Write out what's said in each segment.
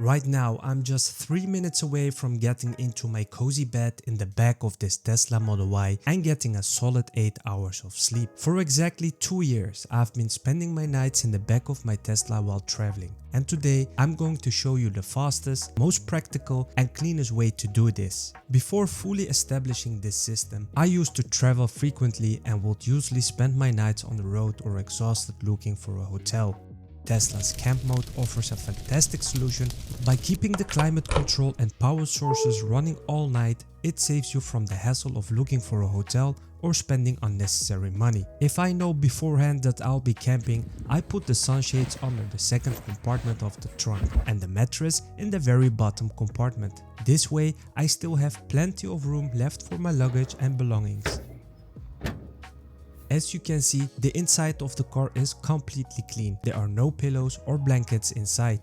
Right now, I'm just 3 minutes away from getting into my cozy bed in the back of this Tesla Model Y and getting a solid 8 hours of sleep. For exactly 2 years, I've been spending my nights in the back of my Tesla while traveling. And today, I'm going to show you the fastest, most practical and cleanest way to do this. Before fully establishing this system, I used to travel frequently and would usually spend my nights on the road or exhausted looking for a hotel. Tesla's camp mode offers a fantastic solution. By keeping the climate control and power sources running all night, it saves you from the hassle of looking for a hotel or spending unnecessary money. If I know beforehand that I'll be camping, I put the sunshades under the second compartment of the trunk and the mattress in the very bottom compartment. This way, I still have plenty of room left for my luggage and belongings. As you can see, the inside of the car is completely clean. There are no pillows or blankets inside.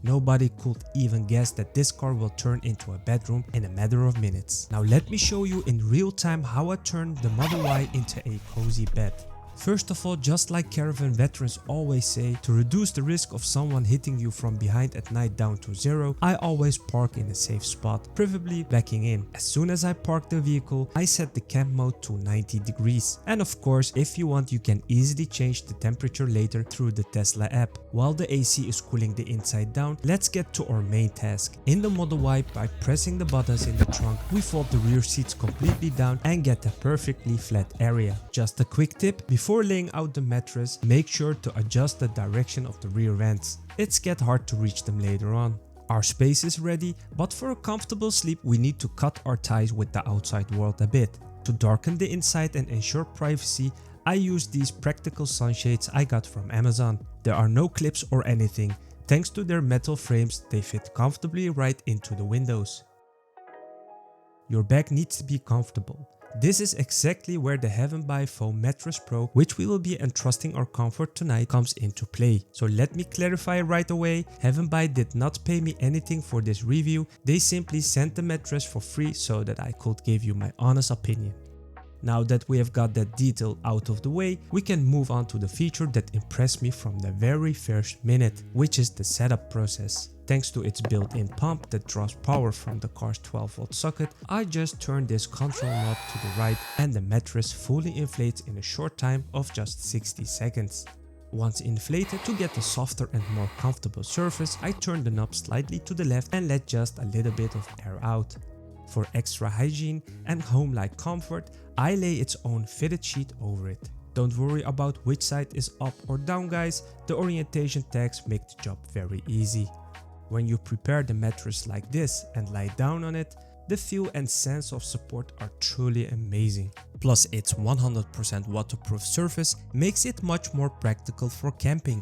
Nobody could even guess that this car will turn into a bedroom in a matter of minutes. Now let me show you in real time how I turned the Model Y into a cozy bed. First of all, just like caravan veterans always say, to reduce the risk of someone hitting you from behind at night down to zero, I always park in a safe spot, preferably backing in. As soon as I park the vehicle, I set the camp mode to 90 degrees. And of course, if you want, you can easily change the temperature later through the Tesla app. While the AC is cooling the inside down, let's get to our main task. In the Model Y, by pressing the buttons in the trunk, we fold the rear seats completely down and get a perfectly flat area. Just a quick tip, before laying out the mattress, make sure to adjust the direction of the rear vents. It's get hard to reach them later on. Our space is ready, but for a comfortable sleep we need to cut our ties with the outside world a bit. To darken the inside and ensure privacy, I use these practical sunshades I got from Amazon. There are no clips or anything. Thanks to their metal frames, they fit comfortably right into the windows. Your back needs to be comfortable. This is exactly where the Havnby Foam Mattress Pro, which we will be entrusting our comfort tonight, comes into play. So let me clarify right away, Havnby did not pay me anything for this review, they simply sent the mattress for free so that I could give you my honest opinion. Now that we have got that detail out of the way, we can move on to the feature that impressed me from the very first minute, which is the setup process. Thanks to its built-in pump that draws power from the car's 12-volt socket, I just turn this control knob to the right and the mattress fully inflates in a short time of just 60 seconds. Once inflated, to get a softer and more comfortable surface, I turn the knob slightly to the left and let just a little bit of air out. For extra hygiene and home-like comfort, I lay its own fitted sheet over it. Don't worry about which side is up or down, guys, the orientation tags make the job very easy. When you prepare the mattress like this and lie down on it, the feel and sense of support are truly amazing. Plus, its 100% waterproof surface makes it much more practical for camping.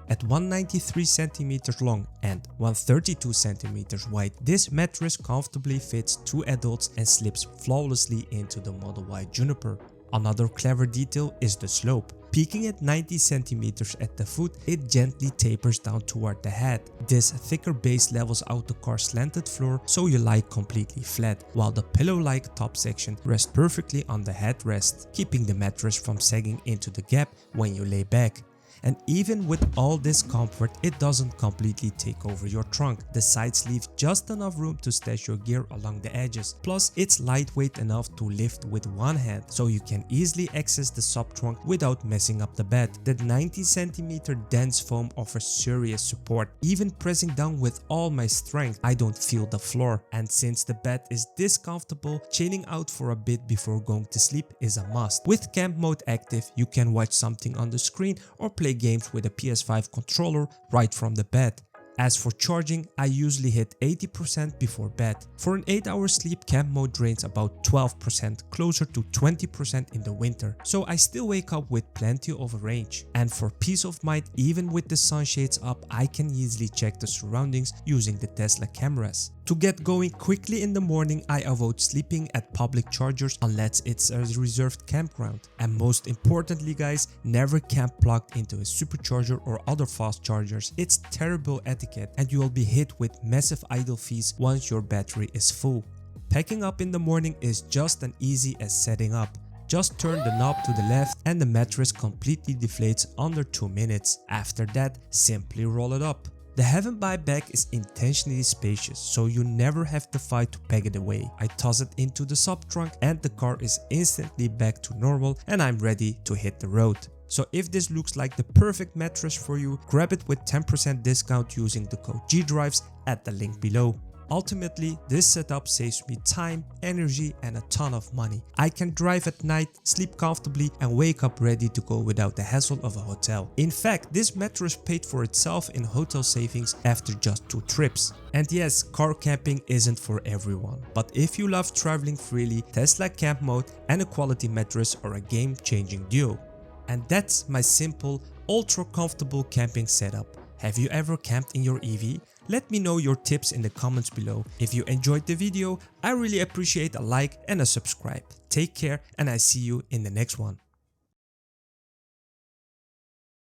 At 193 cm long and 132 cm wide, this mattress comfortably fits 2 adults and slips flawlessly into the Model Y Juniper. Another clever detail is the slope. Peaking at 90 cm at the foot, it gently tapers down toward the head. This thicker base levels out the car's slanted floor so you lie completely flat, while the pillow-like top section rests perfectly on the headrest, keeping the mattress from sagging into the gap when you lay back. And even with all this comfort, it doesn't completely take over your trunk. The sides leave just enough room to stash your gear along the edges. Plus, it's lightweight enough to lift with one hand, so you can easily access the sub-trunk without messing up the bed. That 90 cm dense foam offers serious support. Even pressing down with all my strength, I don't feel the floor. And since the bed is this comfortable, chilling out for a bit before going to sleep is a must. With camp mode active, you can watch something on the screen or play games with a PS5 controller right from the bed. As for charging, I usually hit 80% before bed. For an 8-hour sleep, camp mode drains about 12%, closer to 20% in the winter, so I still wake up with plenty of range. And for peace of mind, even with the sunshades up, I can easily check the surroundings using the Tesla cameras. To get going quickly in the morning, I avoid sleeping at public chargers unless it's a reserved campground. And most importantly, guys, never camp plugged into a supercharger or other fast chargers. It's terrible etiquette and you will be hit with massive idle fees once your battery is full. Packing up in the morning is just as easy as setting up. Just turn the knob to the left and the mattress completely deflates under 2 minutes. After that, simply roll it up. The Havnby bag is intentionally spacious, so you never have to fight to pack it away. I toss it into the sub trunk and the car is instantly back to normal and I'm ready to hit the road. So if this looks like the perfect mattress for you, grab it with 10% discount using the code GDRIVES at the link below. Ultimately, this setup saves me time, energy and a ton of money. I can drive at night, sleep comfortably and wake up ready to go without the hassle of a hotel. In fact, this mattress paid for itself in hotel savings after just 2 trips. And yes, car camping isn't for everyone, but if you love traveling freely, Tesla Camp Mode and a quality mattress are a game-changing duo. And that's my simple, ultra comfortable camping setup. Have you ever camped in your EV? Let me know your tips in the comments below. If you enjoyed the video, I really appreciate a like and a subscribe. Take care and I see you in the next one.